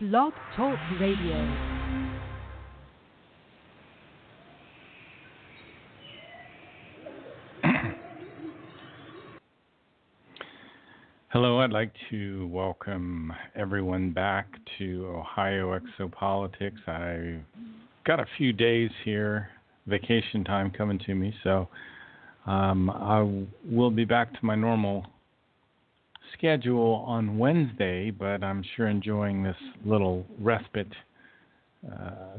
Blog Talk Radio. Hello, I'd like to welcome everyone back to Ohio Exopolitics. I've got a few days here, vacation time coming to me, so I will be back to my normal schedule on Wednesday, but I'm sure enjoying this little respite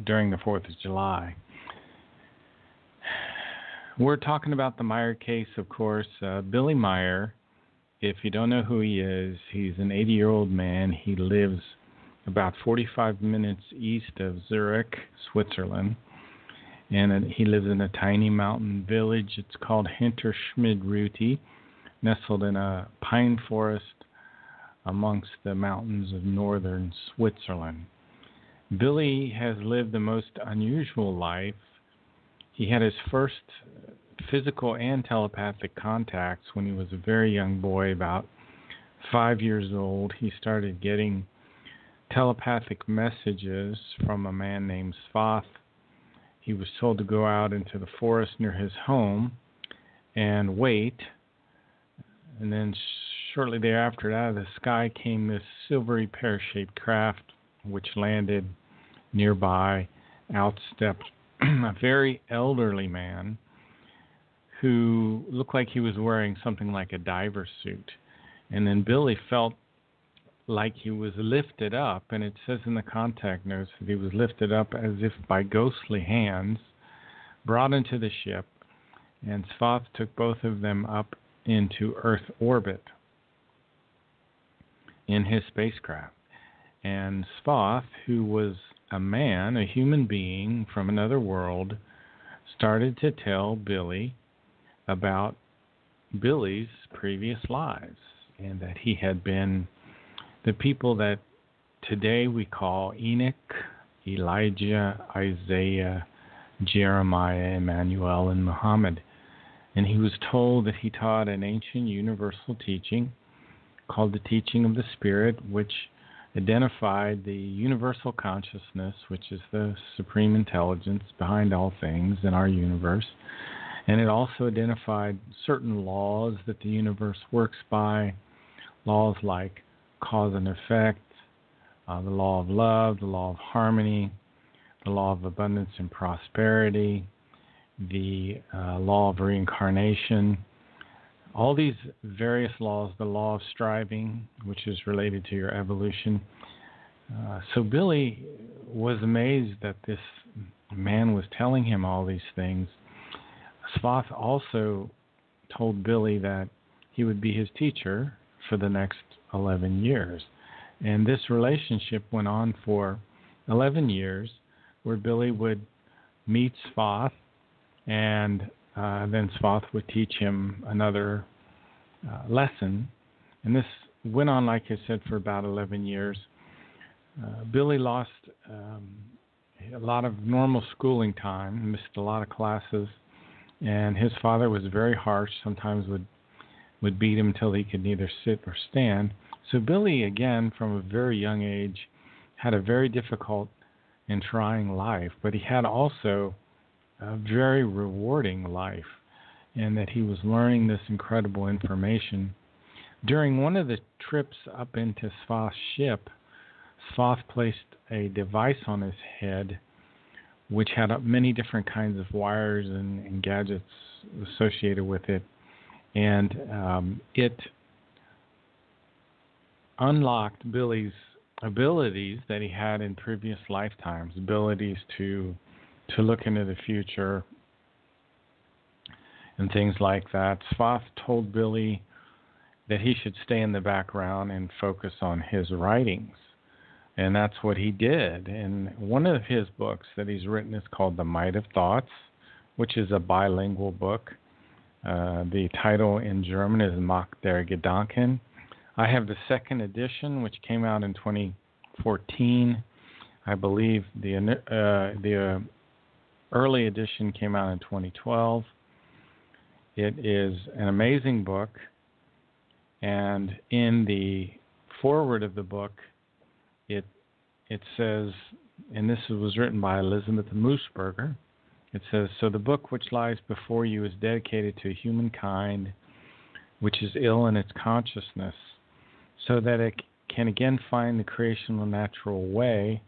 during the 4th of July. We're talking about the Meyer case, of course. Billy Meyer, if you don't know who he is, he's an 80-year-old man. He lives about 45 minutes east of Zurich, Switzerland, and he lives in a tiny mountain village. It's called Hinterschmidruti, nestled in a pine forest amongst the mountains of northern Switzerland. Billy has lived the most unusual life. He had his first physical and telepathic contacts when he was a very young boy, about 5 years old. He started getting telepathic messages from a man named Svath. He was told to go out into the forest near his home and wait. And then shortly thereafter, out of the sky came this silvery pear-shaped craft, which landed nearby. Out stepped a very elderly man who looked like he was wearing something like a diver suit. And then Billy felt like he was lifted up, and it says in the contact notes that he was lifted up as if by ghostly hands, brought into the ship, and Svath took both of them up into Earth orbit in his spacecraft. And Svath, who was a man, a human being from another world, started to tell Billy about Billy's previous lives, and that he had been the people that today we call Enoch, Elijah, Isaiah, Jeremiah, Emmanuel, and Muhammad. And he was told that he taught an ancient universal teaching called the teaching of the Spirit, which identified the universal consciousness, which is the supreme intelligence behind all things in our universe. And it also identified certain laws that the universe works by, laws like cause and effect, the law of love, the law of harmony, the law of abundance and prosperity, the law of reincarnation, all these various laws, the law of striving, which is related to your evolution. So Billy was amazed that this man was telling him all these things. Svath also told Billy that he would be his teacher for the next 11 years. And this relationship went on for 11 years, where Billy would meet Svath, and then Svath would teach him another lesson. And this went on, like I said, for about 11 years. Billy lost a lot of normal schooling time, missed a lot of classes, and his father was very harsh, sometimes would beat him until he could neither sit or stand. So Billy, again, from a very young age, had a very difficult and trying life, but he had also a very rewarding life, and that he was learning this incredible information. During one of the trips up into Svath's ship, Svath placed a device on his head which had many different kinds of wires and gadgets associated with it. And it unlocked Billy's abilities that he had in previous lifetimes, abilities to look into the future and things like that. Svath told Billy that he should stay in the background and focus on his writings. And that's what he did. And one of his books that he's written is called The Might of Thoughts, which is a bilingual book. The title in German is Macht der Gedanken. I have the second edition, which came out in 2014. I believe the early edition came out in 2012. It is an amazing book. And in the foreword of the book, it it says, and this was written by Elizabeth Moosberger, it says, so the book which lies before you is dedicated to humankind which is ill in its consciousness, so that it can again find the creational natural way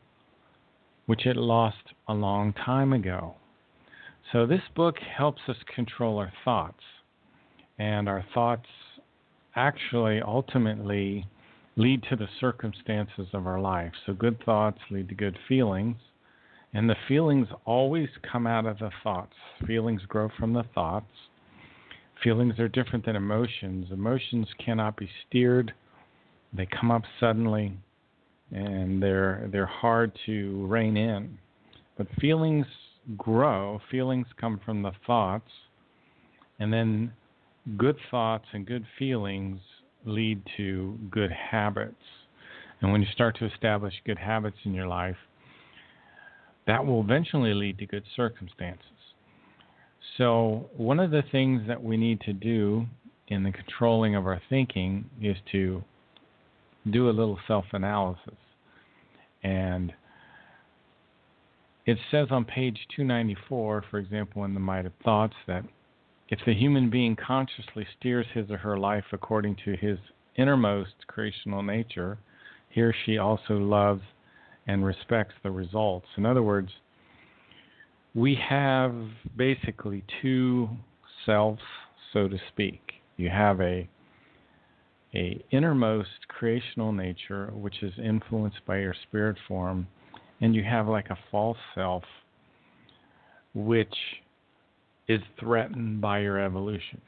which it lost a long time ago. So this book helps us control our thoughts, and our thoughts actually ultimately lead to the circumstances of our life. So good thoughts lead to good feelings, and the feelings always come out of the thoughts. Feelings grow from the thoughts. Feelings are different than emotions. Emotions cannot be steered. They come up suddenly, and they're hard to rein in. But feelings grow. Feelings come from the thoughts, and then good thoughts and good feelings lead to good habits. And when you start to establish good habits in your life, that will eventually lead to good circumstances. So one of the things that we need to do in the controlling of our thinking is to do a little self-analysis. And it says on page 294, for example, in The Might of Thoughts, that if the human being consciously steers his or her life according to his innermost creational nature, he or she also loves and respects the results. In other words, we have basically two selves, so to speak. You have a innermost creational nature, which is influenced by your spirit form, and you have like a false self, which is threatened by your evolution.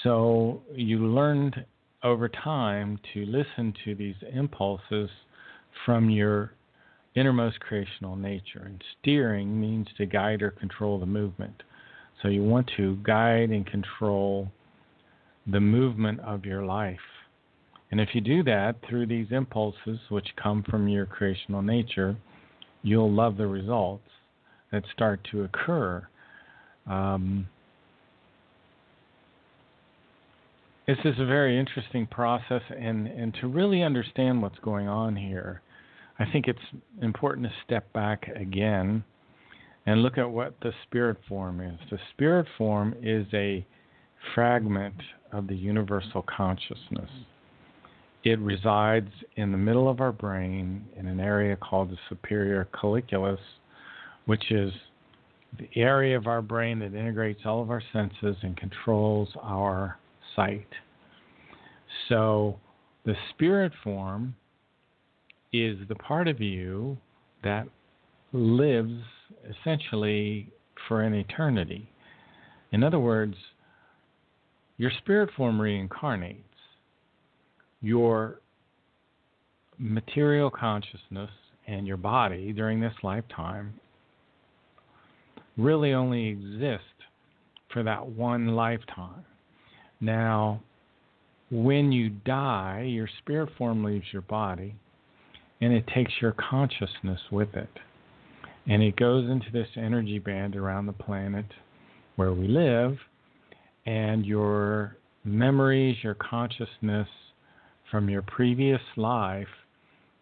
So you learned over time to listen to these impulses from your innermost creational nature. And steering means to guide or control the movement. So you want to guide and control the movement of your life. And if you do that through these impulses, which come from your creational nature, you'll love the results that start to occur. This is a very interesting process, and to really understand what's going on here, I think it's important to step back again and look at what the spirit form is. The spirit form is a fragment of the universal consciousness. It resides in the middle of our brain in an area called the superior colliculus, which is the area of our brain that integrates all of our senses and controls our sight. So the spirit form is the part of you that lives essentially for an eternity. In other words, your spirit form reincarnates. Your material consciousness and your body during this lifetime really only exist for that one lifetime. Now, when you die, your spirit form leaves your body, and it takes your consciousness with it. And it goes into this energy band around the planet where we live, and your memories, your consciousness from your previous life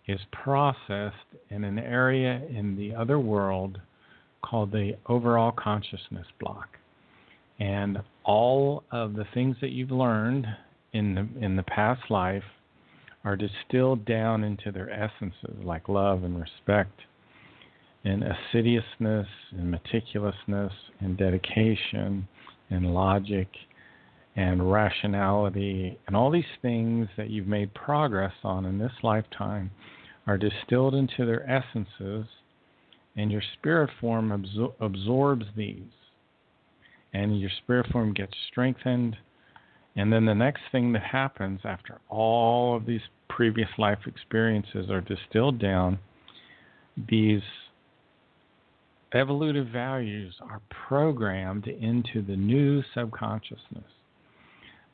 is processed in an area in the other world called the overall consciousness block. And all of the things that you've learned in the past life are distilled down into their essences, like love and respect and assiduousness and meticulousness and dedication and logic and rationality, and all these things that you've made progress on in this lifetime are distilled into their essences, and your spirit form absorbs these. And your spirit form gets strengthened, and then the next thing that happens after all of these previous life experiences are distilled down, these evolutive values are programmed into the new subconsciousness.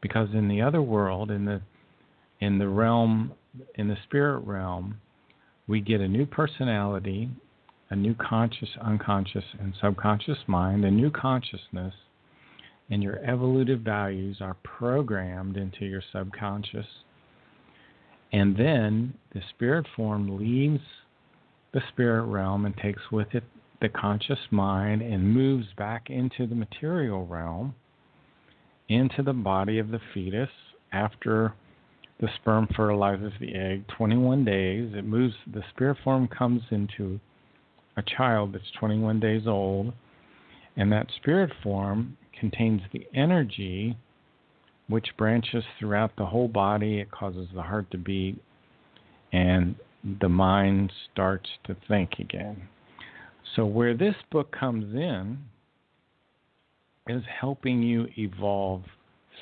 Because in the other world, in the realm, in the spirit realm, we get a new personality, a new conscious, unconscious, and subconscious mind, a new consciousness, and your evolutive values are programmed into your subconscious. And then the spirit form leaves the spirit realm and takes with it the conscious mind and moves back into the material realm, into the body of the fetus after the sperm fertilizes the egg. 21 days, it moves, the spirit form comes into a child that's 21 days old, and that spirit form contains the energy which branches throughout the whole body. It causes the heart to beat, and the mind starts to think again. So where this book comes in is helping you evolve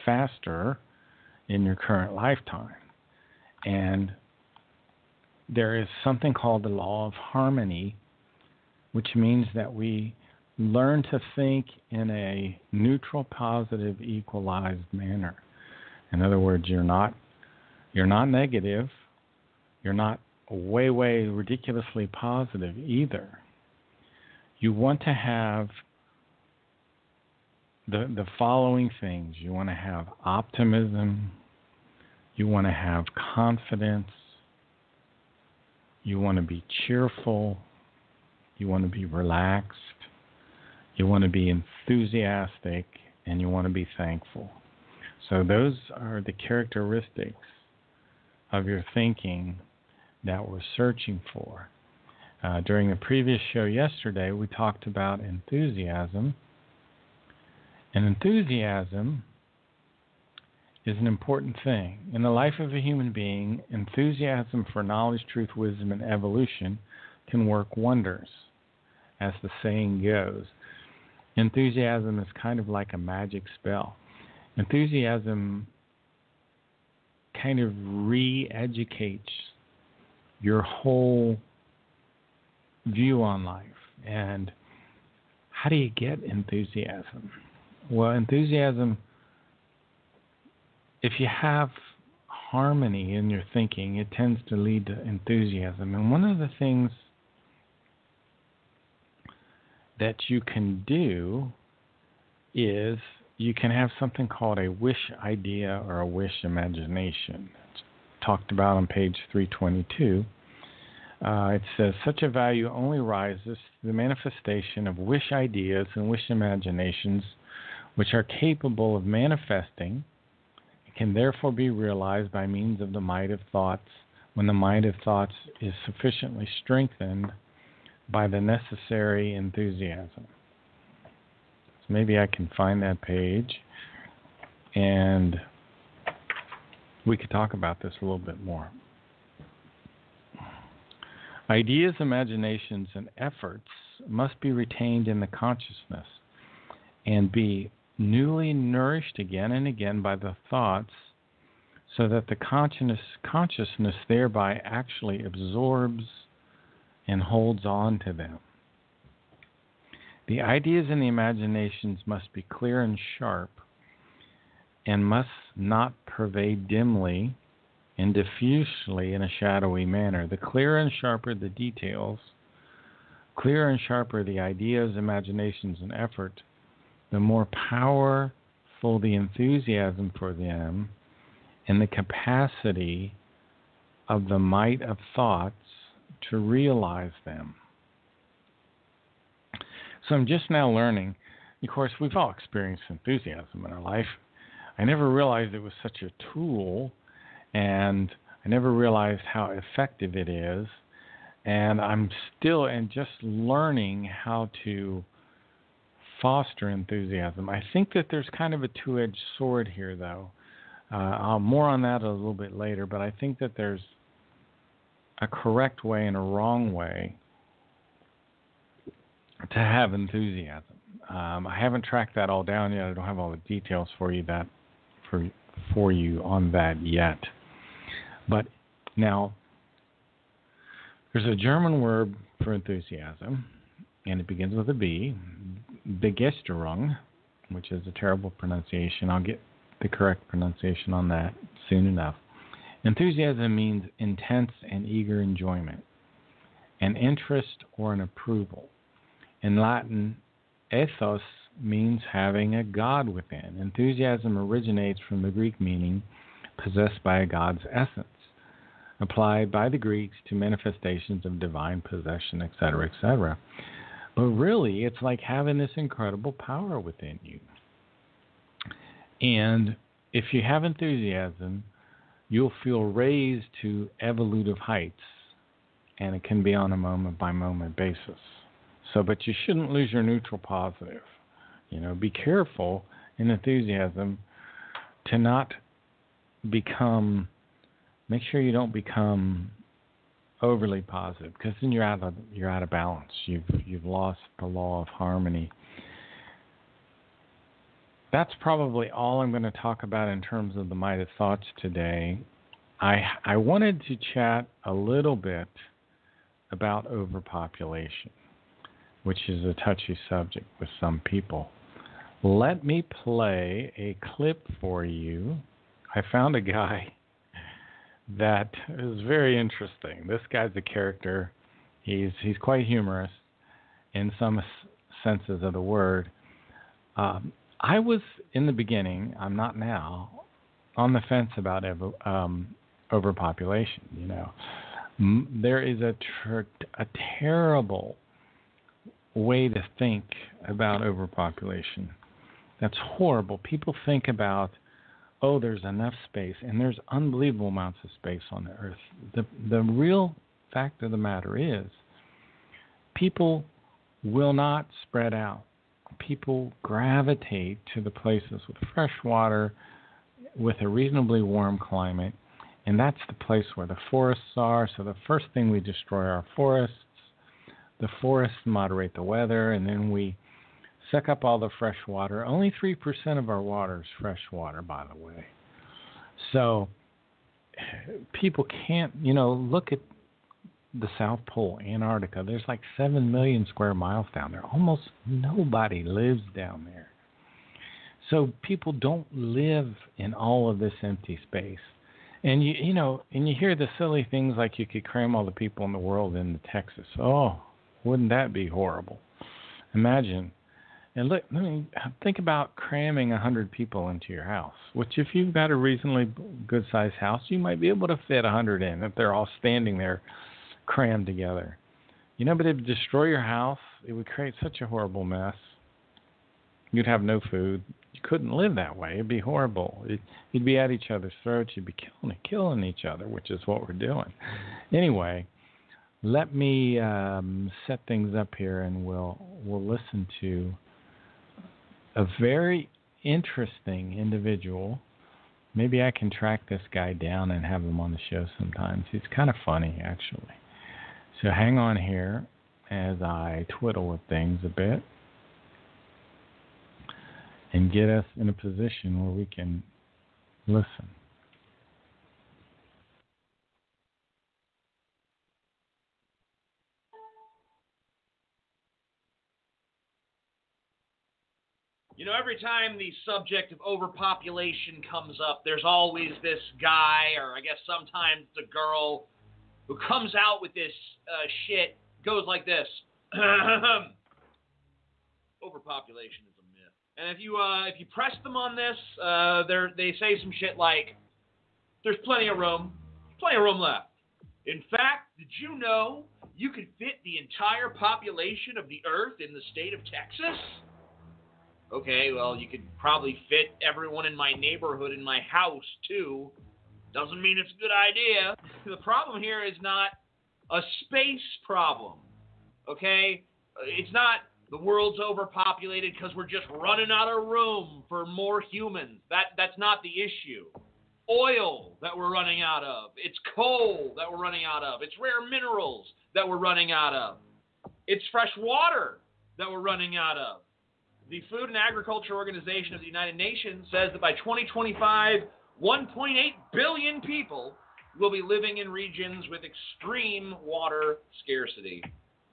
faster in your current lifetime. And there is something called the law of harmony, which means that we learn to think in a neutral, positive, equalized manner. In other words, you're not negative, you're not way ridiculously positive either. You want to have the following things. You want to have optimism, you want to have confidence, you want to be cheerful, you want to be relaxed, you want to be enthusiastic, and you want to be thankful. So those are the characteristics of your thinking that we're searching for. During the previous show yesterday, we talked about enthusiasm. And enthusiasm is an important thing. In the life of a human being, enthusiasm for knowledge, truth, wisdom, and evolution can work wonders, as the saying goes. Enthusiasm is kind of like a magic spell. Enthusiasm kind of re-educates your whole view on life. And how do you get enthusiasm? Well, enthusiasm, if you have harmony in your thinking, it tends to lead to enthusiasm. And one of the things that you can do is you can have something called a wish idea or a wish imagination. It's talked about on page 322. It says, such a value only rises to the manifestation of wish ideas and wish imaginations which are capable of manifesting. It can therefore be realized by means of the might of thoughts, when the might of thoughts is sufficiently strengthened by the necessary enthusiasm. So maybe I can find that page and we could talk about this a little bit more. Ideas, imaginations, and efforts must be retained in the consciousness and be newly nourished again and again by the thoughts, so that the consciousness thereby actually absorbs and holds on to them. The ideas and the imaginations must be clear and sharp and must not pervade dimly and diffusely in a shadowy manner. The clearer and sharper the details, clearer and sharper the ideas, imaginations, and effort, the more powerful the enthusiasm for them and the capacity of the might of thoughts to realize them. So I'm just now learning. Of course, we've all experienced enthusiasm in our life. I never realized it was such a tool, and I never realized how effective it is. And I'm still just learning how to foster enthusiasm. I think that there's kind of a two-edged sword here, though. More on that a little bit later, but I think that there's a correct way and a wrong way to have enthusiasm. I haven't tracked that all down yet. I don't have all the details for you on that yet. But now, there's a German word for enthusiasm, and it begins with a B, Begeisterung, which is a terrible pronunciation. I'll get the correct pronunciation on that soon enough. Enthusiasm means intense and eager enjoyment, an interest or an approval. In Latin, ethos means having a God within. Enthusiasm originates from the Greek meaning possessed by a God's essence. applied by the Greeks to manifestations of divine possession, etc., etc. But really, it's like having this incredible power within you. And if you have enthusiasm, you'll feel raised to evolutive heights, and it can be on a moment-by-moment basis. So, but you shouldn't lose your neutral positive. Be careful in enthusiasm to not become, make sure you don't become overly positive, because then you're out of balance. You've lost the law of harmony. That's probably all I'm going to talk about in terms of the Might of Thoughts today. I wanted to chat a little bit about overpopulation, which is a touchy subject with some people. Let me play a clip for you. I found a guy that is very interesting. This guy's a character. He's quite humorous in some senses of the word. I was in the beginning, I'm not now, on the fence about overpopulation. There is a terrible way to think about overpopulation. That's horrible. People think about, there's enough space, and there's unbelievable amounts of space on the earth. The real fact of the matter is, people will not spread out. People gravitate to the places with fresh water, with a reasonably warm climate, and that's the place where the forests are. So the first thing we destroy are forests. The forests moderate the weather, and then we suck up all the fresh water. Only 3% of our water is fresh water, by the way. So people can't, look at the South Pole, Antarctica. There's like 7 million square miles down there. Almost nobody lives down there. So people don't live in all of this empty space. And you hear the silly things like you could cram all the people in the world into Texas. Oh, wouldn't that be horrible? Imagine. And look, think about cramming 100 people into your house, which if you've got a reasonably good-sized house, you might be able to fit 100 in if they're all standing there crammed together. But it would destroy your house. It would create such a horrible mess. You'd have no food. You couldn't live that way. It'd be horrible. You'd be at each other's throats. You'd be killing each other, which is what we're doing. Anyway, let me set things up here, and we'll listen to a very interesting individual. Maybe I can track this guy down and have him on the show sometimes. He's kind of funny, actually. So hang on here as I twiddle with things a bit and get us in a position where we can listen. Every time the subject of overpopulation comes up, there's always this guy, or I guess sometimes the girl, who comes out with this shit, goes like this. Overpopulation is a myth. And if you press them on this, they say some shit like, there's plenty of room left. In fact, did you know you could fit the entire population of the Earth in the state of Texas? Okay, well, you could probably fit everyone in my neighborhood in my house, too. Doesn't mean it's a good idea. The problem here is not a space problem, okay? It's not the world's overpopulated because we're just running out of room for more humans. That's not the issue. Oil that we're running out of. It's coal that we're running out of. It's rare minerals that we're running out of. It's fresh water that we're running out of. The Food and Agriculture Organization of the United Nations says that by 2025, 1.8 billion people will be living in regions with extreme water scarcity.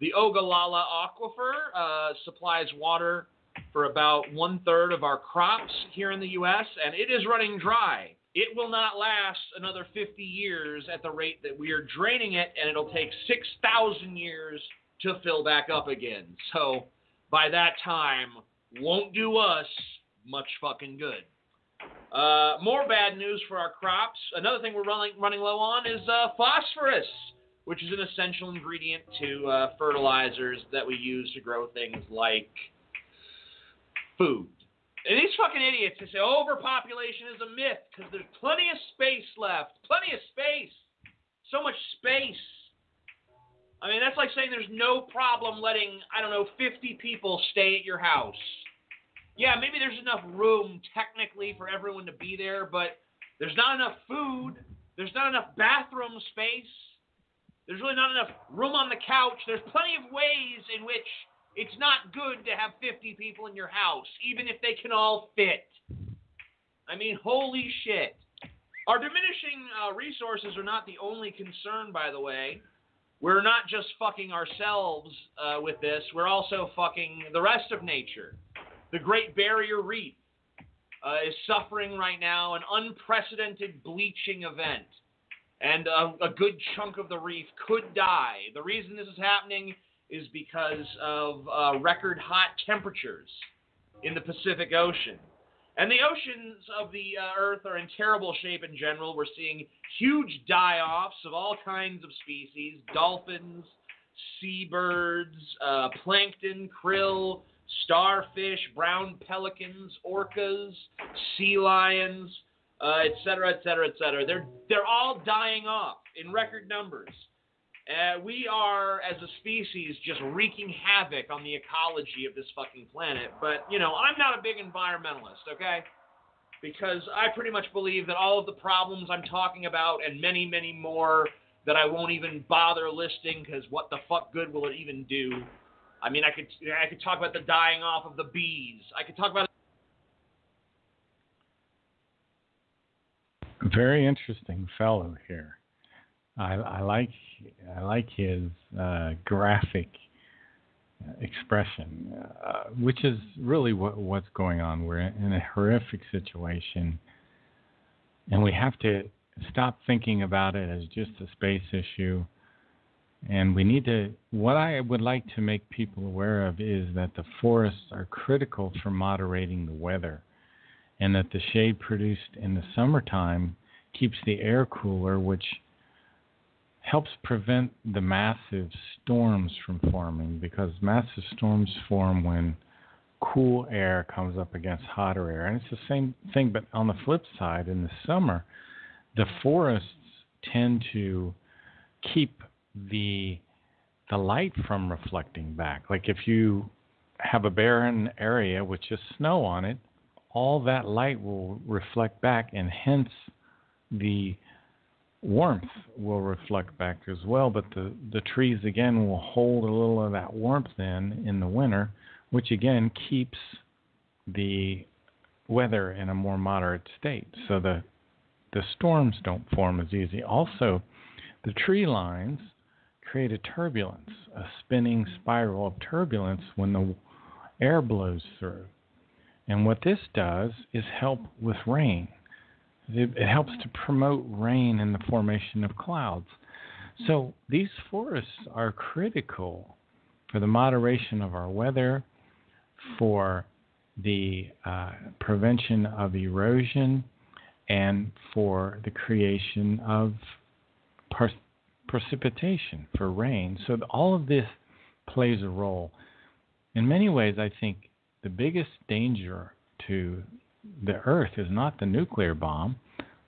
The Ogallala Aquifer supplies water for about 1/3 of our crops here in the U.S., and it is running dry. It will not last another 50 years at the rate that we are draining it, and it'll take 6,000 years to fill back up again. So by that time, won't do us much fucking good. More bad news for our crops. Another thing we're running low on is phosphorus, which is an essential ingredient to fertilizers that we use to grow things like food. And these fucking idiots, they say overpopulation is a myth because there's plenty of space left. Plenty of space. So much space. I mean, that's like saying there's no problem letting, 50 people stay at your house. Yeah, maybe there's enough room technically for everyone to be there, but there's not enough food. There's not enough bathroom space. There's really not enough room on the couch. There's plenty of ways in which it's not good to have 50 people in your house, even if they can all fit. I mean, holy shit. Our diminishing resources are not the only concern, by the way. We're not just fucking ourselves with this. We're also fucking the rest of nature. The Great Barrier Reef is suffering right now an unprecedented bleaching event. And a good chunk of the reef could die. The reason this is happening is because of record hot temperatures in the Pacific Ocean. And the oceans of the Earth are in terrible shape in general. We're seeing huge die-offs of all kinds of species, dolphins, seabirds, plankton, krill, starfish, brown pelicans, orcas, sea lions, et cetera, et cetera, et cetera. They're all dying off in record numbers. We are, as a species, just wreaking havoc on the ecology of this fucking planet. But, I'm not a big environmentalist, okay? Because I pretty much believe that all of the problems I'm talking about and many, many more that I won't even bother listing because what the fuck good will it even do? I mean, I could talk about the dying off of the bees. I could talk about... Very interesting fellow here. I like his graphic expression, which is really what's going on. We're in a horrific situation, and we have to stop thinking about it as just a space issue. And we need to. What I would like to make people aware of is that the forests are critical for moderating the weather, and that the shade produced in the summertime keeps the air cooler, which helps prevent the massive storms from forming, because massive storms form when cool air comes up against hotter air. And it's the same thing, but on the flip side, in the summer, the forests tend to keep the light from reflecting back. Like if you have a barren area with just snow on it, all that light will reflect back, and hence the warmth will reflect back as well, but the trees again will hold a little of that warmth in the winter, which again keeps the weather in a more moderate state, so the storms don't form as easy. Also, the tree lines create a turbulence, a spinning spiral of turbulence when the air blows through. And what this does is help with rain. It helps to promote rain and the formation of clouds. So these forests are critical for the moderation of our weather, for the prevention of erosion, and for the creation of precipitation, for rain. So all of this plays a role. In many ways, I think the biggest danger to the earth is not the nuclear bomb,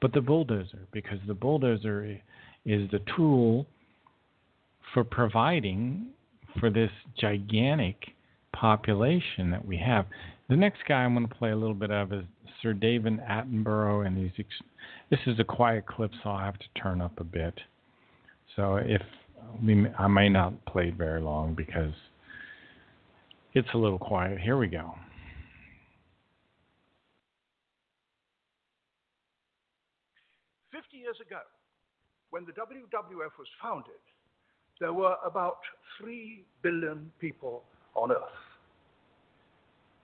but the bulldozer, because the bulldozer is the tool for providing for this gigantic population that we have. The next guy I'm going to play a little bit of is Sir David Attenborough, and this is a quiet clip, so I'll have to turn up a bit. So I may not play it very long because it's a little quiet. Here we go. 50 years ago, when the WWF was founded, there were about 3 billion people on Earth.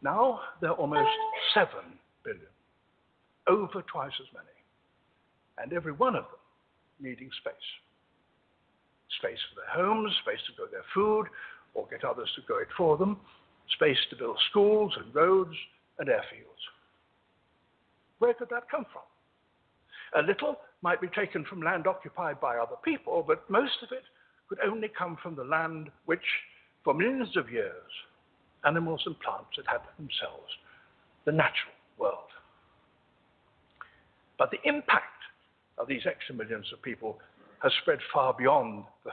Now there are almost 7 billion, over twice as many, and every one of them needing space. Space for their homes, space to grow their food, or get others to grow it for them, space to build schools and roads and airfields. Where could that come from? A little might be taken from land occupied by other people, but most of it could only come from the land which, for millions of years, animals and plants had had themselves, the natural world. But the impact of these extra millions of people has spread far beyond the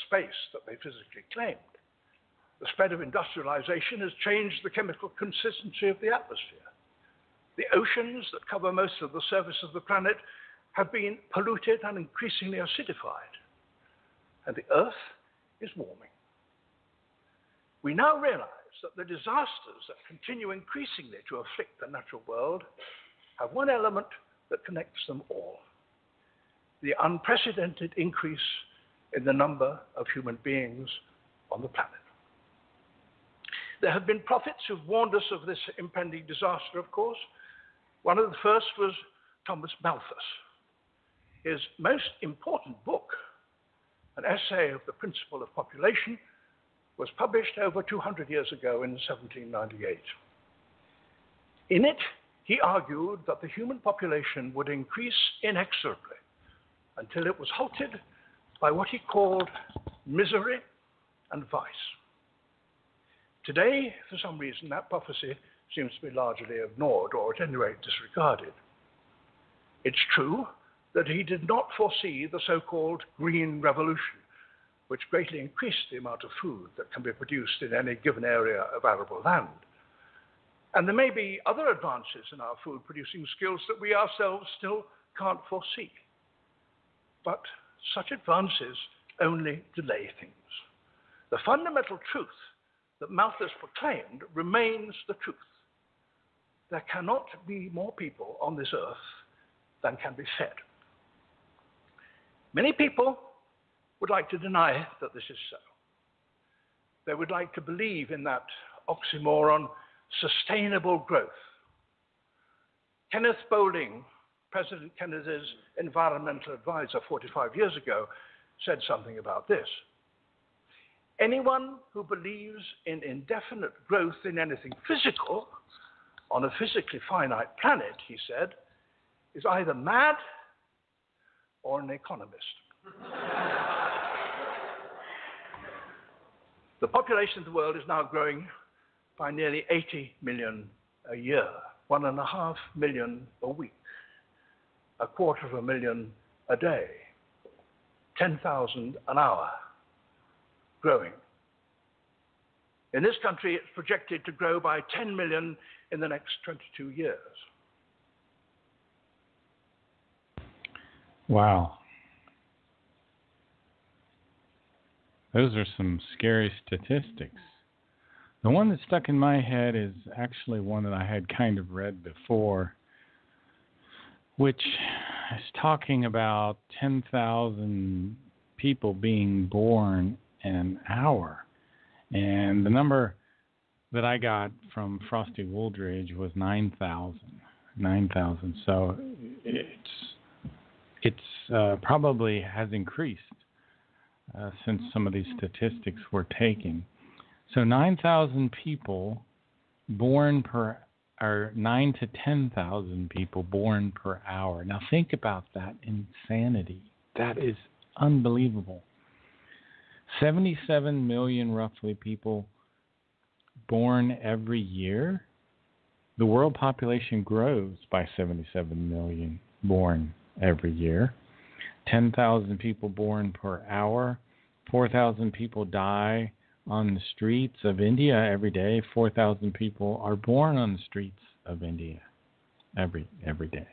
space that they physically claimed. The spread of industrialization has changed the chemical consistency of the atmosphere. The oceans that cover most of the surface of the planet have been polluted and increasingly acidified, and the Earth is warming. We now realize that the disasters that continue increasingly to afflict the natural world have one element that connects them all: the unprecedented increase in the number of human beings on the planet. There have been prophets who've warned us of this impending disaster, of course. One of the first was Thomas Malthus. His most important book, an essay of the principle of population, was published over 200 years ago in 1798. In it, he argued that the human population would increase inexorably until it was halted by what he called misery and vice. Today, for some reason, that prophecy seems to be largely ignored, or at any rate disregarded. It's true that he did not foresee the so-called Green Revolution, which greatly increased the amount of food that can be produced in any given area of arable land. And there may be other advances in our food-producing skills that we ourselves still can't foresee. But such advances only delay things. The fundamental truth that Malthus proclaimed remains the truth. There cannot be more people on this earth than can be fed. Many people would like to deny that this is so. They would like to believe in that oxymoron, sustainable growth. Kenneth Boulding, President Kennedy's environmental advisor 45 years ago, said something about this. Anyone who believes in indefinite growth in anything physical on a physically finite planet, he said, is either mad or an economist. The population of the world is now growing by nearly 80 million a year, 1.5 million a week, 250,000 a day, 10,000 an hour, growing. In this country, it's projected to grow by 10 million in the next 22 years. Wow. Those are some scary statistics. The one that stuck in my head is actually one that I had kind of read before, which is talking about 10,000 people being born in an hour. And the number that I got from Frosty Wooldridge was 9,000. 9,000. So it's probably has increased since some of these statistics were taken. So 9,000 people born per, or 9 to 10,000 people born per hour. Now think about that insanity. That is unbelievable. 77 million roughly people born every year. The world population grows by 77 million born every year. 10,000 people born per hour. 4,000 people die on the streets of India every day. 4,000 people are born on the streets of India every day.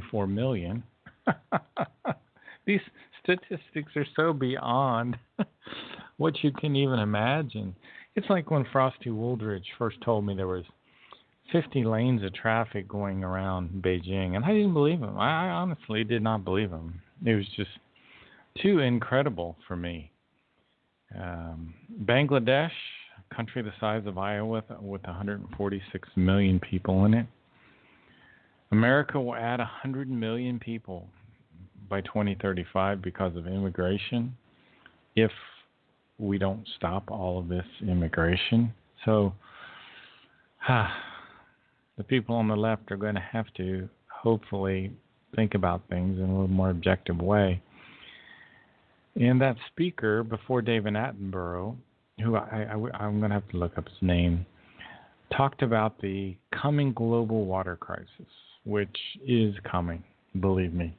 4 million. These statistics are so beyond what you can even imagine. It's like when Frosty Wooldridge first told me there was 50 lanes of traffic going around Beijing, and I didn't believe him. I honestly did not believe him. It was just too incredible for me. Bangladesh, a country the size of Iowa with 146 million people in it. America will add 100 million people by 2035 because of immigration if we don't stop all of this immigration. So the people on the left are going to have to hopefully think about things in a little more objective way. And that speaker before David Attenborough, who I'm going to have to look up his name, talked about the coming global water crisis, which is coming, believe me.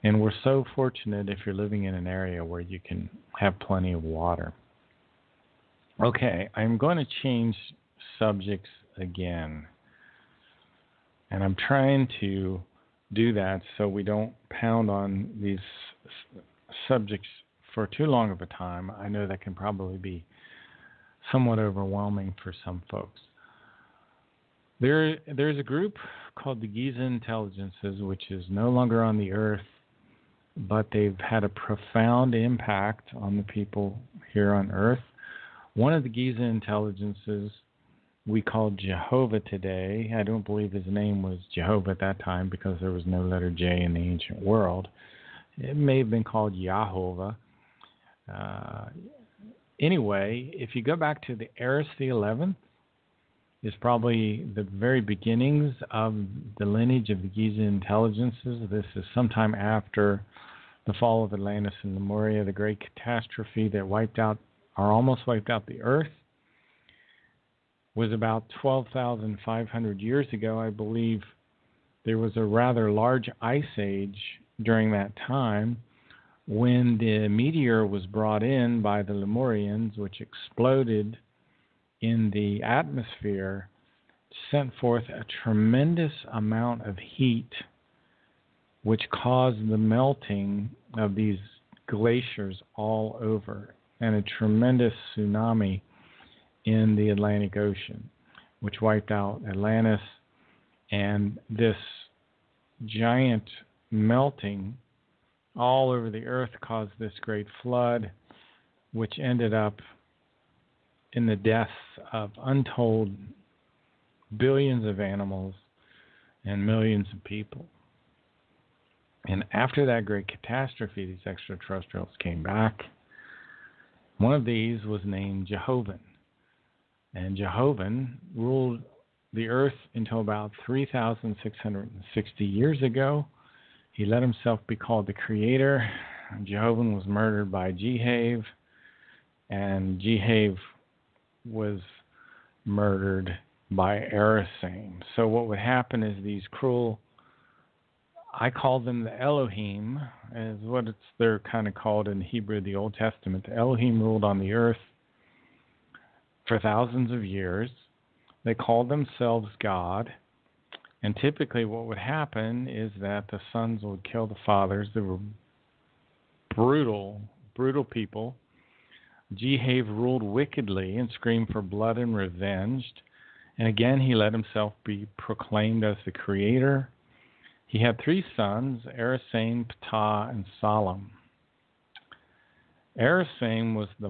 And we're so fortunate if you're living in an area where you can have plenty of water. Okay, I'm going to change subjects again. And I'm trying to do that so we don't pound on these subjects for too long of a time. I know that can probably be somewhat overwhelming for some folks. There's a group called the Giza intelligences, which is no longer on the earth, but they've had a profound impact on the people here on earth. One of the Giza intelligences we call Jehovah today. I don't believe his name was Jehovah at that time because there was no letter J in the ancient world. It may have been called Yahovah. Anyway, if you go back to the Eris the 11th, is probably the very beginnings of the lineage of the Giza intelligences. This is sometime after the fall of Atlantis and Lemuria, the great catastrophe that wiped out, or almost wiped out the earth, was about 12,500 years ago. I believe there was a rather large ice age during that time when the meteor was brought in by the Lemurians, which exploded in the atmosphere, sent forth a tremendous amount of heat, which caused the melting of these glaciers all over, and a tremendous tsunami in the Atlantic Ocean, which wiped out Atlantis. And this giant melting all over the earth caused this great flood, which ended up in the deaths of untold billions of animals and millions of people. And after that great catastrophe, these extraterrestrials came back. One of these was named Jehovah. And Jehovah ruled the earth until about 3,660 years ago. He let himself be called the creator. Jehovah was murdered by Jehav, and Jehav was murdered by Erisame. So what would happen is these cruel, I call them the Elohim, is what they're kind of called in Hebrew, the Old Testament. The Elohim ruled on the earth for thousands of years. They called themselves God. And typically what would happen is that the sons would kill the fathers. They were brutal people. Jehav ruled wickedly and screamed for blood and revenge. And again, he let himself be proclaimed as the creator. He had three sons, Erisame, Ptah, and Salam. Erisame was the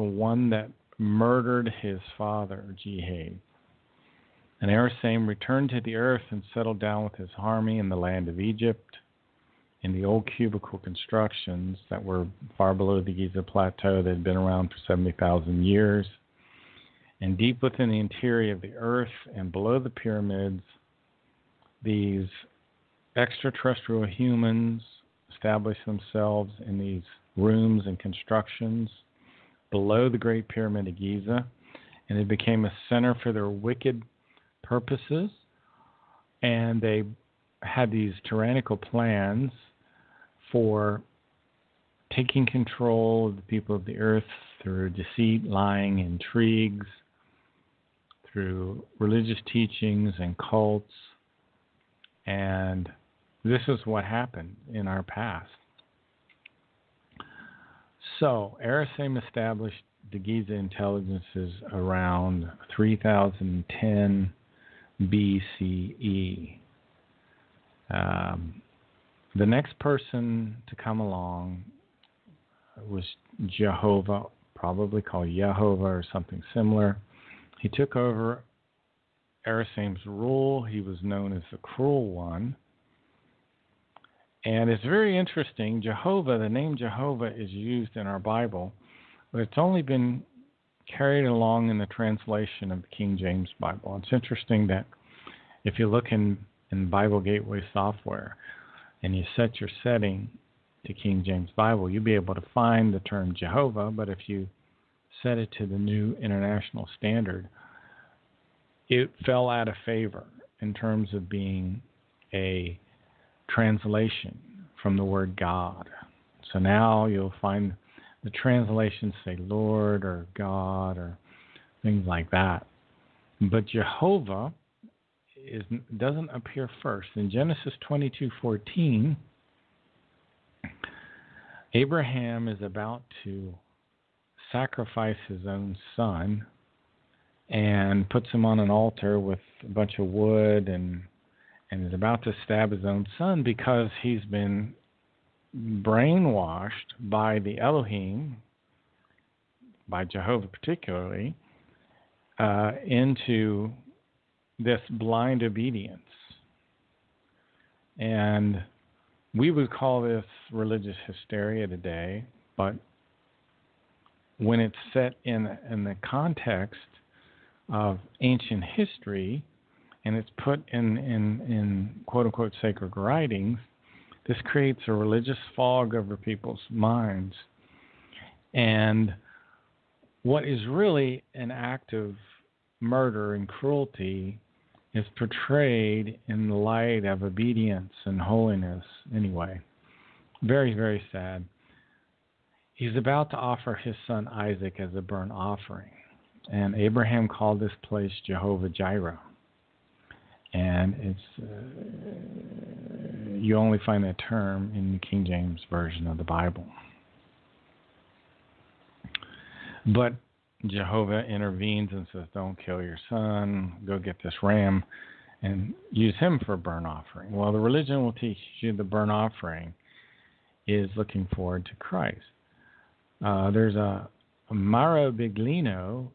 one that murdered his father, Jehav. And Erisame returned to the earth and settled down with his army in the land of Egypt, in the old cubicle constructions that were far below the Giza Plateau that had been around for 70,000 years. And deep within the interior of the earth and below the pyramids, these extraterrestrial humans established themselves in these rooms and constructions below the Great Pyramid of Giza, and it became a center for their wicked purposes. And they had these tyrannical plans for taking control of the people of the earth through deceit, lying, intrigues, through religious teachings and cults. And this is what happened in our past. So, Erisame established the Giza intelligences around 3010 BCE. The next person to come along was Jehovah, probably called Yehovah or something similar. He took over Erisame's rule. He was known as the Cruel One. And it's very interesting. Jehovah, the name Jehovah is used in our Bible, but it's only been carried along in the translation of the King James Bible. It's interesting that if you look in in Bible Gateway software, and you set your setting to King James Bible, you'll be able to find the term Jehovah, but if you set it to the New International Standard, it fell out of favor in terms of being a translation from the word God. So now you'll find the translations say Lord or God or things like that. But Jehovah doesn't appear first. In Genesis 22:14, Abraham is about to sacrifice his own son and puts him on an altar with a bunch of wood and is about to stab his own son because he's been brainwashed by the Elohim, by Jehovah particularly, into this blind obedience. And we would call this religious hysteria today, but when it's set in the context of ancient history and it's put in quote-unquote sacred writings, this creates a religious fog over people's minds. And what is really an act of murder and cruelty is portrayed in the light of obedience and holiness anyway. Very, very sad. He's about to offer his son Isaac as a burnt offering. And Abraham called this place Jehovah Jireh. And it's you only find that term in the King James Version of the Bible. But Jehovah intervenes and says, don't kill your son, go get this ram and use him for a burnt offering. Well, the religion will teach you the burnt offering is looking forward to Christ. There's a Mara Biglino,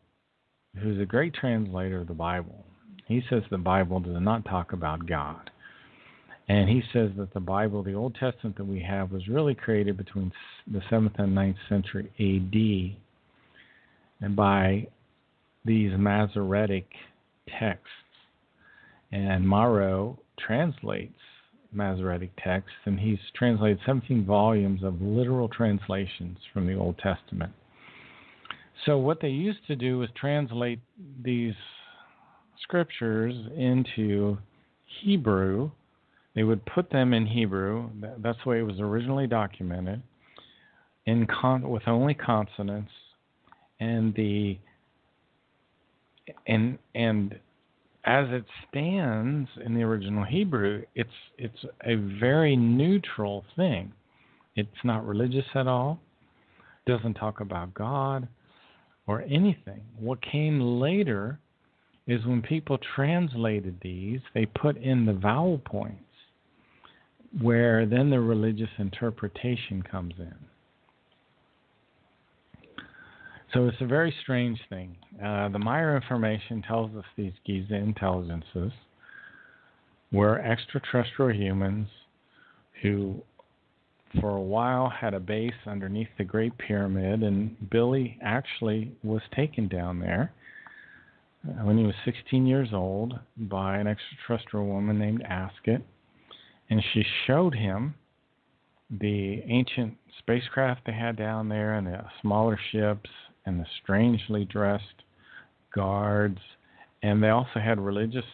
who's a great translator of the Bible. He says the Bible does not talk about God. And he says that the Bible, the Old Testament that we have, was really created between the 7th and 9th century A.D. and by these Masoretic texts. And Maro translates Masoretic texts, and he's translated 17 volumes of literal translations from the Old Testament. So what they used to do was translate these scriptures into Hebrew. They would put them in Hebrew. That's the way it was originally documented, with only consonants. And as it stands in the original Hebrew, it's a very neutral thing. It's not religious at all. Doesn't talk about God or anything. What came later is when people translated these, they put in the vowel points, where then the religious interpretation comes in. So it's a very strange thing. The Maya information tells us these Giza intelligences were extraterrestrial humans who for a while had a base underneath the Great Pyramid, and Billy actually was taken down there when he was 16 years old by an extraterrestrial woman named Asket, and she showed him the ancient spacecraft they had down there and the smaller ships and the strangely dressed guards, and they also had religious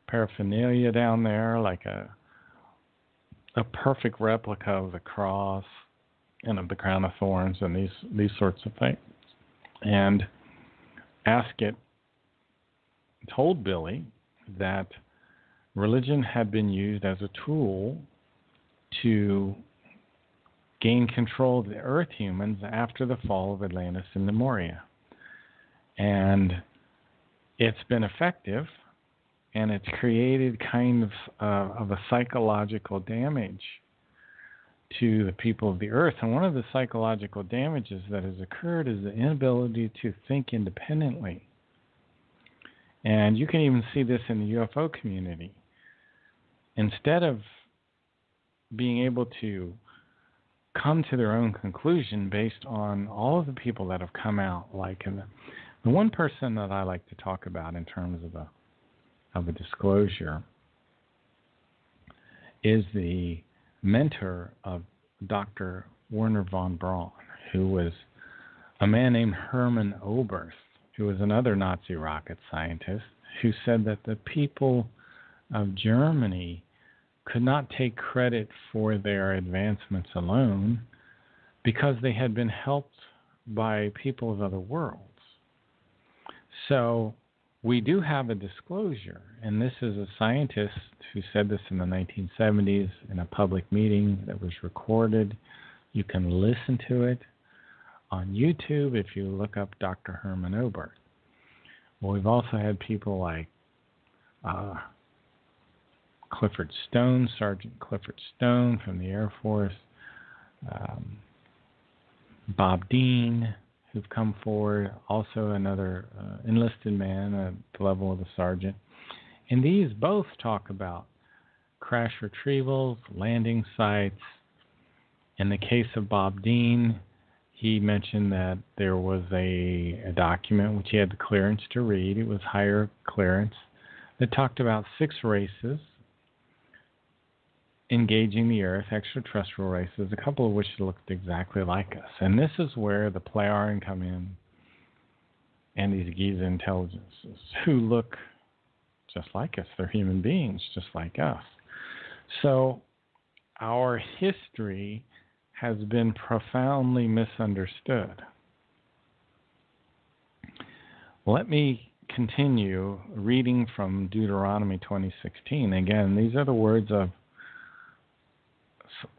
paraphernalia down there, like a perfect replica of the cross and of the crown of thorns and these sorts of things. And Asket told Billy that religion had been used as a tool to gain control of the Earth humans after the fall of Atlantis and Lemuria. And it's been effective, and it's created kind of a psychological damage to the people of the Earth. And one of the psychological damages that has occurred is the inability to think independently. And you can even see this in the UFO community. Instead of being able to come to their own conclusion based on all of the people that have come out, like the one person that I like to talk about in terms of a disclosure is the mentor of Dr. Werner von Braun, who was a man named Hermann Oberth, who was another Nazi rocket scientist, who said that the people of Germany could not take credit for their advancements alone because they had been helped by people of other worlds. So we do have a disclosure, and this is a scientist who said this in the 1970s in a public meeting that was recorded. You can listen to it on YouTube if you look up Dr. Hermann Oberth. Well, we've also had people like Clifford Stone, Sergeant Clifford Stone from the Air Force, Bob Dean, who've come forward, also another enlisted man at the level of a sergeant. And these both talk about crash retrievals, landing sites. In the case of Bob Dean, he mentioned that there was a document which he had the clearance to read. It was higher clearance that talked about 6 races engaging the Earth, extraterrestrial races, a couple of which looked exactly like us. And this is where the Plejaren come in, and these Giza intelligences who look just like us. They're human beings just like us. So our history has been profoundly misunderstood. Let me continue reading from Deuteronomy 20:16. Again, these are the words of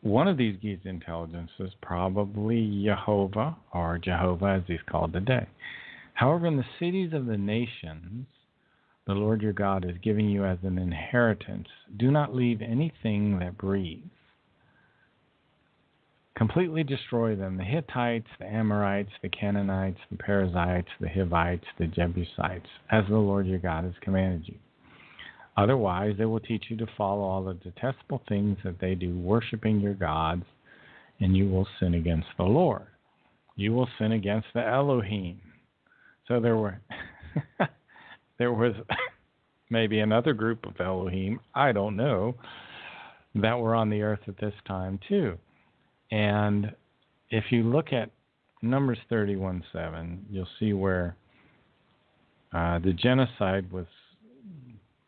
one of these Giza intelligences, probably Jehovah, or Jehovah as he's called today. However, in the cities of the nations, the Lord your God is giving you as an inheritance, do not leave anything that breathes. Completely destroy them, the Hittites, the Amorites, the Canaanites, the Perizzites, the Hivites, the Jebusites, as the Lord your God has commanded you. Otherwise, they will teach you to follow all the detestable things that they do, worshiping your gods, and you will sin against the Lord. You will sin against the Elohim. So there was maybe another group of Elohim, I don't know, that were on the earth at this time too. And if you look at Numbers 31:7, you'll see where the genocide was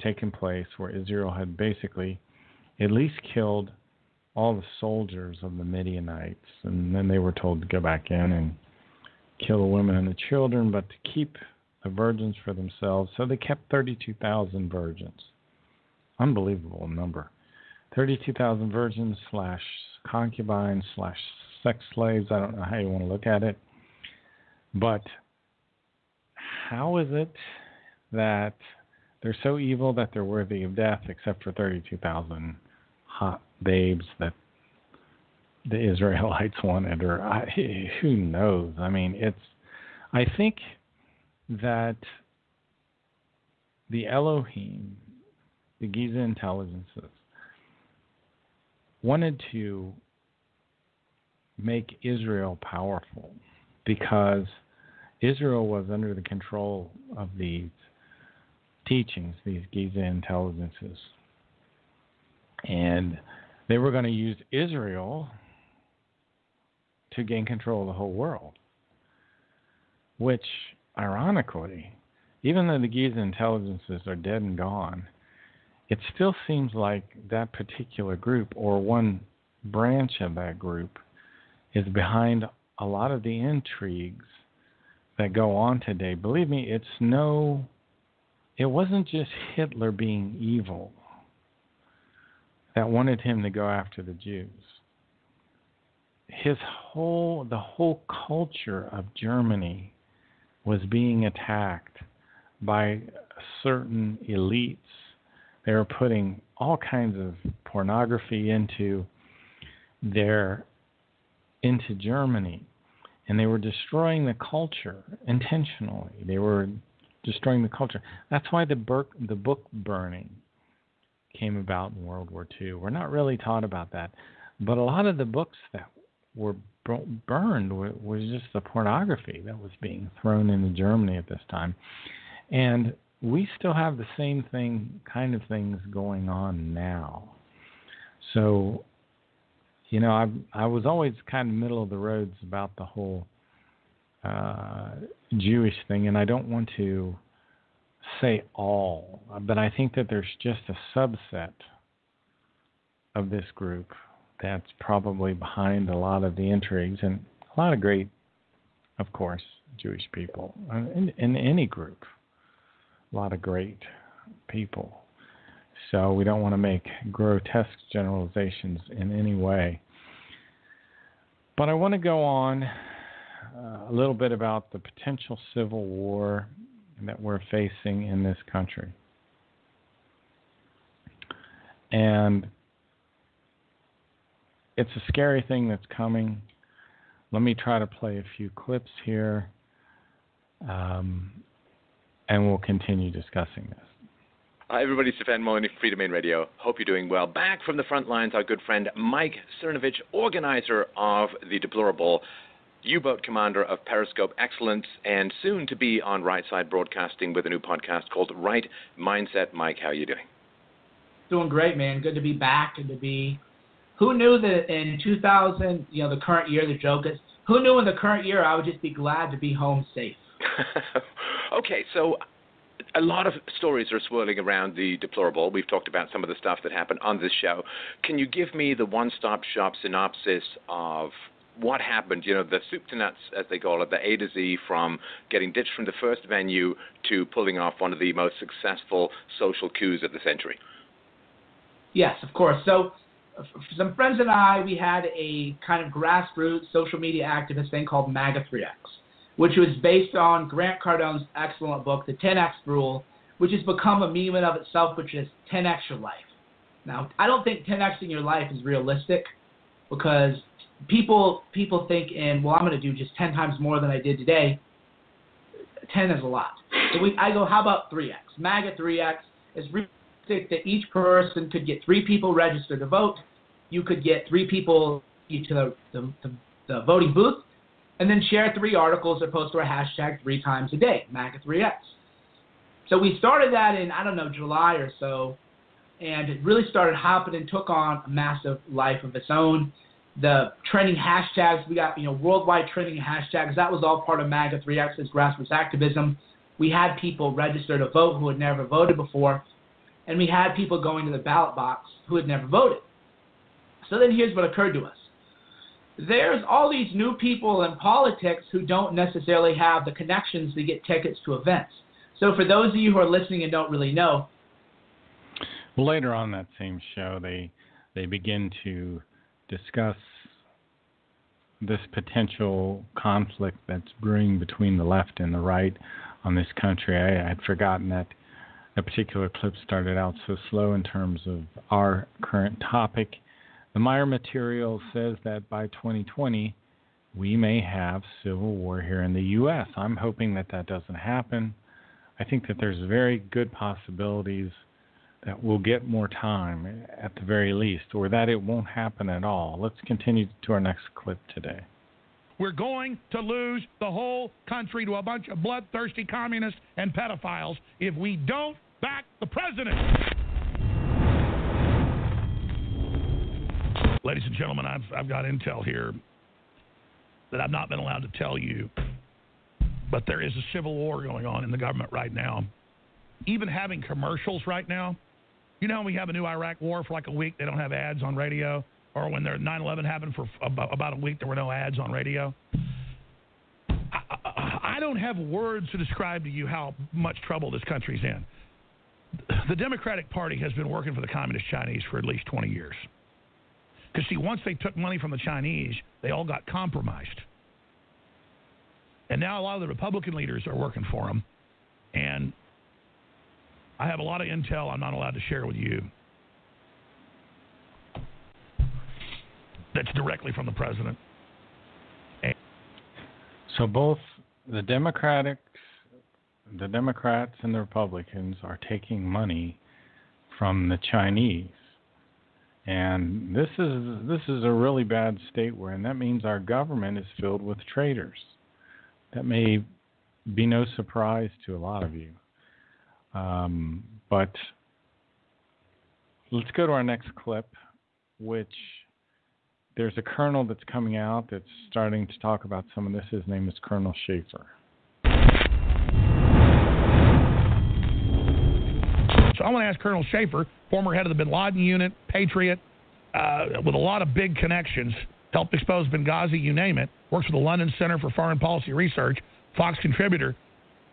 taking place, where Israel had basically at least killed all the soldiers of the Midianites, and then they were told to go back in and kill the women and the children, but to keep the virgins for themselves. So they kept 32,000 virgins. Unbelievable number. 32,000 virgins / concubines / sex slaves. I don't know how you want to look at it. But how is it that they're so evil that they're worthy of death, except for 32,000 hot babes that the Israelites wanted? Or who knows? I mean, I think that the Elohim, the Giza intelligences, wanted to make Israel powerful because Israel was under the control of these teachings, these Giza intelligences. And they were going to use Israel to gain control of the whole world. Which, ironically, even though the Giza intelligences are dead and gone, it still seems like that particular group, or one branch of that group, is behind a lot of the intrigues that go on today. Believe me, it wasn't just Hitler being evil that wanted him to go after the Jews. The whole culture of Germany was being attacked by certain elites. They were putting all kinds of pornography into Germany, and they were destroying the culture intentionally. They were destroying the culture. That's why the book burning came about in World War II. We're not really taught about that, but a lot of the books that were burned was just the pornography that was being thrown into Germany at this time. And we still have the same kind of things going on now. So, I was always kind of middle of the roads about the whole Jewish thing, and I don't want to say all, but I think that there's just a subset of this group that's probably behind a lot of the intrigues and a lot of great, of course, Jewish people in any group, a lot of great people. So we don't want to make grotesque generalizations in any way. But I want to go on a little bit about the potential civil war that we're facing in this country. And it's a scary thing that's coming. Let me try to play a few clips here, and we'll continue discussing this. Hi, everybody. Stefan Molyneux, Freedom Main Radio. Hope you're doing well. Back from the front lines, our good friend Mike Cernovich, organizer of the Deplorable, U-boat commander of Periscope Excellence, and soon to be on Right Side Broadcasting with a new podcast called Right Mindset. Mike, how are you doing? Doing great, man. Good to be back. Good to be. Who knew that in 2000, the current year, the joke is, who knew in the current year I would just be glad to be home safe? Okay, so a lot of stories are swirling around the Deplorable. We've talked about some of the stuff that happened on this show. Can you give me the one-stop shop synopsis of what happened, the soup to nuts, as they call it, the A to Z, from getting ditched from the first venue to pulling off one of the most successful social coups of the century? Yes, of course. So some friends and I, we had a kind of grassroots social media activist thing called MAGA 3X, which was based on Grant Cardone's excellent book, The 10X Rule, which has become a meme in of itself, which is 10X your life. Now, I don't think 10Xing your life is realistic because people think I'm going to do just 10 times more than I did today. 10 is a lot. So I go, how about 3X? MAGA 3X is realistic that each person could get 3 people registered to vote. You could get 3 people to the voting booth, and then share 3 articles or post to our hashtag 3 times a day, MAGA 3X. So we started that in, July or so, and it really started hopping and took on a massive life of its own. The trending hashtags, we got, worldwide trending hashtags. That was all part of MAGA 3X's grassroots activism. We had people register to vote who had never voted before, and we had people going to the ballot box who had never voted. So then here's what occurred to us. There's all these new people in politics who don't necessarily have the connections to get tickets to events. So for those of you who are listening and don't really know. Well, later on that same show, they begin to discuss this potential conflict that's brewing between the left and the right on this country. I had forgotten that a particular clip started out so slow in terms of our current topic. The Meyer material says that by 2020, we may have civil war here in the U.S. I'm hoping that doesn't happen. I think that there's very good possibilities that we'll get more time at the very least, or that it won't happen at all. Let's continue to our next clip today. We're going to lose the whole country to a bunch of bloodthirsty communists and pedophiles if we don't back the president. Ladies and gentlemen, I've got intel here that I've not been allowed to tell you, but there is a civil war going on in the government right now. Even having commercials right now, when we have a new Iraq war for like a week, they don't have ads on radio, or when 9/11 happened for about a week, there were no ads on radio. I don't have words to describe to you how much trouble this country's in. The Democratic Party has been working for the Communist Chinese for at least 20 years. Because, see, once they took money from the Chinese, they all got compromised. And now a lot of the Republican leaders are working for them. And I have a lot of intel I'm not allowed to share with you that's directly from the president. So both the Democrats and the Republicans are taking money from the Chinese. And this is a really bad state we're in. That means our government is filled with traitors. That may be no surprise to a lot of you. But let's go to our next clip. which there's a colonel that's coming out that's starting to talk about some of this. His name is Colonel Schaefer. So I want to ask Colonel Schaefer, former head of the bin Laden unit, patriot, with a lot of big connections, helped expose Benghazi, you name it, works for the London Center for Foreign Policy Research, Fox contributor,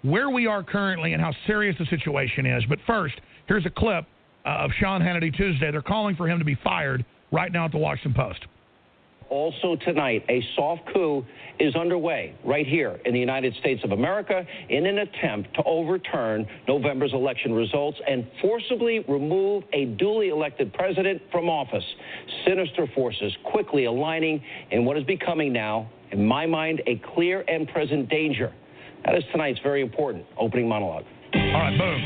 where we are currently and how serious the situation is. But first, here's a clip of Sean Hannity Tuesday. They're calling for him to be fired right now at the Washington Post. Also tonight, a soft coup is underway right here in the United States of America in an attempt to overturn November's election results and forcibly remove a duly elected president from office. Sinister forces quickly aligning in what is becoming now, in my mind, a clear and present danger. That is tonight's very important opening monologue. All right, boom.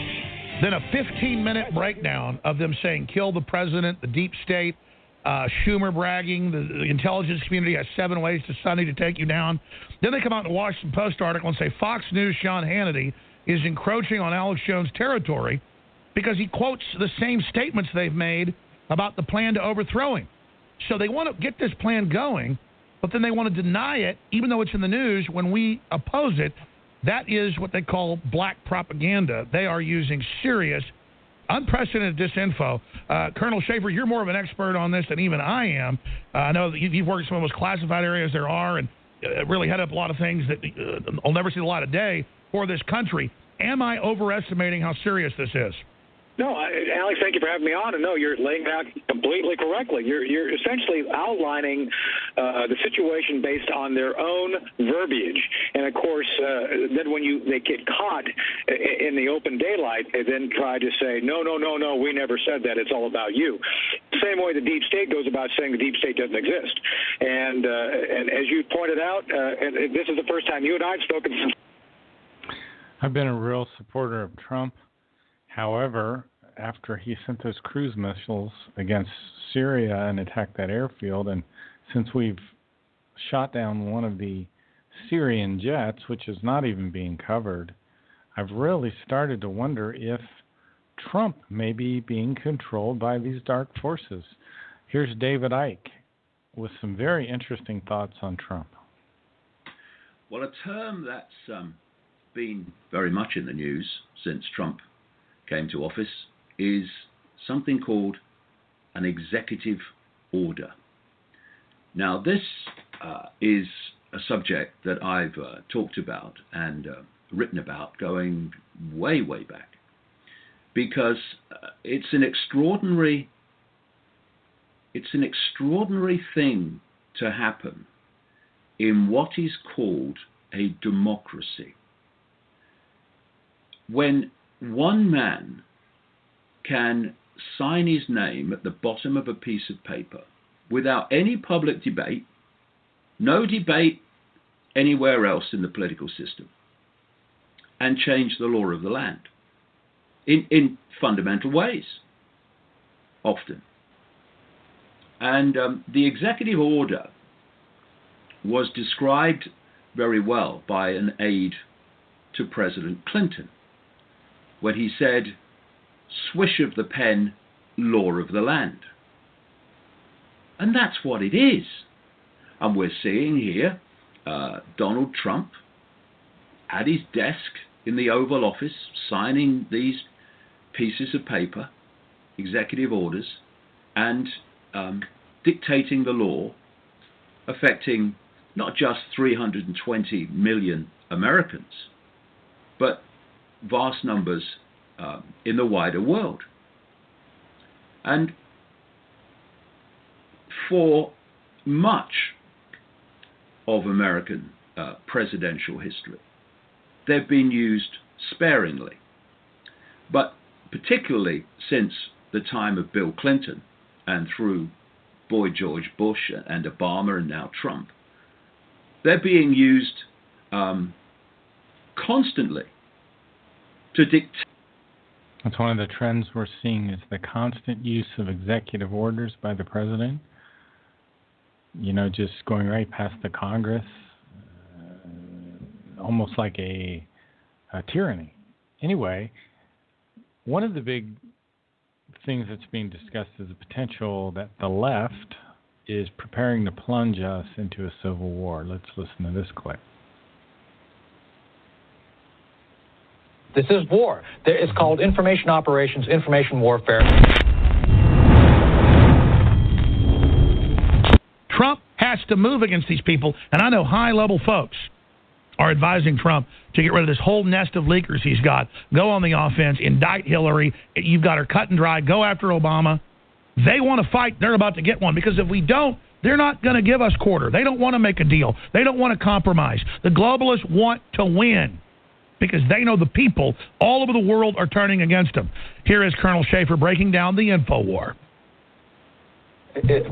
Then a 15-minute breakdown of them saying, kill the president, the deep state, Schumer bragging, the intelligence community has 7 ways to Sunday to take you down. Then they come out in the Washington Post article and say Fox News' Sean Hannity is encroaching on Alex Jones' territory because he quotes the same statements they've made about the plan to overthrow him. So they want to get this plan going, but then they want to deny it, even though it's in the news, when we oppose it. That is what they call black propaganda. They are using serious, unprecedented disinfo. Colonel Schaefer, you're more of an expert on this than even I am. I know that you've worked in some of the most classified areas there are and really head up a lot of things that will never see the light of day for this country. Am I overestimating how serious this is? No, Alex, thank you for having me on. And no, you're laying it out completely correctly. You're essentially outlining the situation based on their own verbiage. And, of course, then when they get caught in the open daylight, they then try to say, no, we never said that. It's all about you. Same way the deep state goes about saying the deep state doesn't exist. And as you pointed out, and this is the first time you and I have spoken since. I've been a real supporter of Trump. However, after he sent those cruise missiles against Syria and attacked that airfield, and since we've shot down one of the Syrian jets, which is not even being covered, I've really started to wonder if Trump may be being controlled by these dark forces. Here's David Icke with some very interesting thoughts on Trump. Well, a term that's been very much in the news since Trump came to office is something called an executive order. Now, this is a subject that I've talked about and written about going way, way back, because it's an extraordinary thing to happen in what is called a democracy. When one man can sign his name at the bottom of a piece of paper without any public debate, no debate anywhere else in the political system, and change the law of the land in fundamental ways, often. And the executive order was described very well by an aide to President Clinton, when he said, swish of the pen, law of the land. And that's what it is. And we're seeing here Donald Trump at his desk in the Oval Office signing these pieces of paper, executive orders, and dictating the law affecting not just 320 million Americans, but vast numbers in the wider world. And for much of American presidential history, they've been used sparingly. But particularly since the time of Bill Clinton and through Boy George Bush and Obama and now Trump, they're being used constantly to dictate. That's one of the trends we're seeing, is the constant use of executive orders by the president. You know, just going right past the Congress, almost like a tyranny. Anyway, one of the big things that's being discussed is the potential that the left is preparing to plunge us into a civil war. Let's listen to this clip. This is war. It's called information operations, information warfare. Trump has to move against these people, and I know high-level folks are advising Trump to get rid of this whole nest of leakers he's got. Go on the offense, indict Hillary. You've got her cut and dry. Go after Obama. They want to fight. They're about to get one, because if we don't, they're not going to give us quarter. They don't want to make a deal. They don't want to compromise. The globalists want to win because they know the people all over the world are turning against them. Here is Colonel Schaefer breaking down the info war.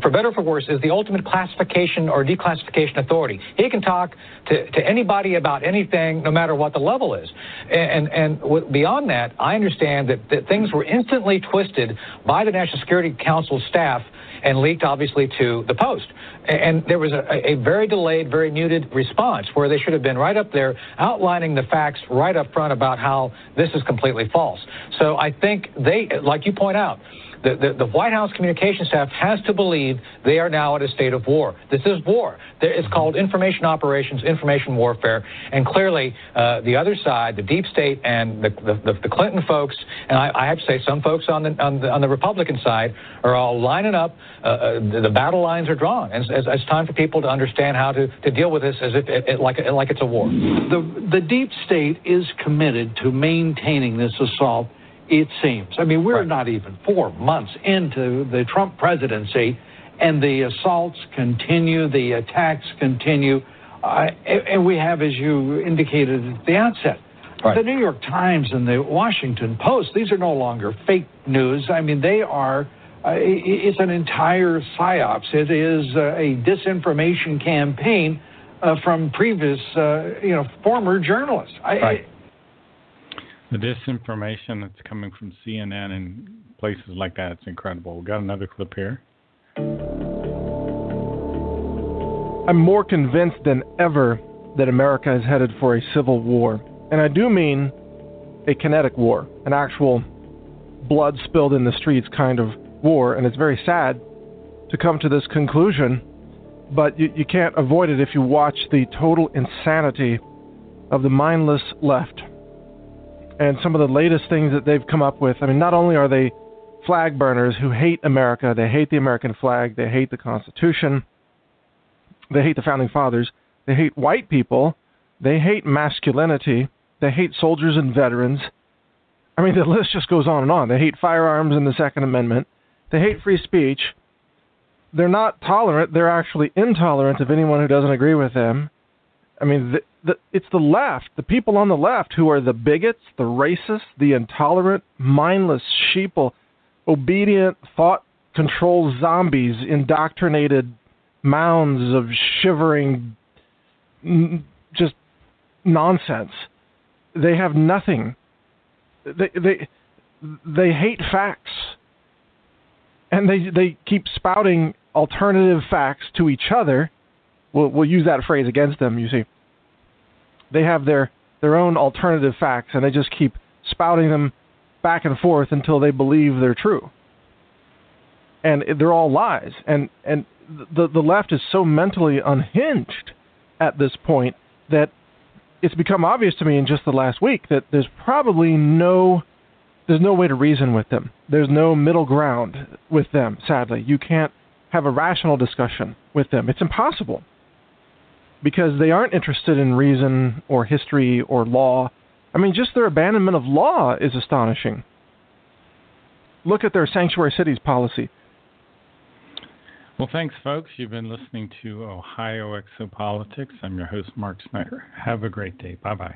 For better or for worse, is the ultimate classification or declassification authority. He can talk to anybody about anything, no matter what the level is. And beyond that, I understand that things were instantly twisted by the National Security Council staff and leaked, obviously, to the Post. And there was a very delayed, very muted response where they should have been right up there outlining the facts right up front about how this is completely false. So I think they, like you point out, the White House communication staff has to believe they are now at a state of war. This is war. It's called information operations, information warfare, and clearly the other side, the deep state and the Clinton folks, and I have to say some folks on the Republican side are all lining up. The battle lines are drawn, and it's time for people to understand how to deal with this as if like it's a war. The deep state is committed to maintaining this assault. It seems. I mean, we're not even 4 months into the Trump presidency, and the assaults continue, the attacks continue, and we have, as you indicated at the outset, the New York Times and the Washington Post, these are no longer fake news. I mean, they are, it's an entire psyops. It is a disinformation campaign from previous, former journalists. The disinformation that's coming from CNN and places like that, it's incredible. We got another clip here. I'm more convinced than ever that America is headed for a civil war. And I do mean a kinetic war, an actual blood spilled in the streets kind of war. And it's very sad to come to this conclusion, but you can't avoid it if you watch the total insanity of the mindless left. And some of the latest things that they've come up with, I mean, not only are they flag burners who hate America, they hate the American flag, they hate the Constitution, they hate the Founding Fathers, they hate white people, they hate masculinity, they hate soldiers and veterans. I mean, the list just goes on and on. They hate firearms and the Second Amendment. They hate free speech. They're not tolerant. They're actually intolerant of anyone who doesn't agree with them. I mean, it's the left, the people on the left who are the bigots, the racists, the intolerant, mindless sheeple, obedient, thought-controlled zombies, indoctrinated mounds of shivering, just nonsense. They have nothing. They hate facts, and they keep spouting alternative facts to each other. We'll use that phrase against them, you see. They have their own alternative facts, and they just keep spouting them back and forth until they believe they're true. And they're all lies. And the left is so mentally unhinged at this point that it's become obvious to me in just the last week that there's probably no way to reason with them. There's no middle ground with them, sadly. You can't have a rational discussion with them. It's impossible. Because they aren't interested in reason or history or law. I mean, just their abandonment of law is astonishing. Look at their sanctuary cities policy. Well, thanks, folks. You've been listening to Ohio Exopolitics. I'm your host, Mark Snyder. Have a great day. Bye-bye.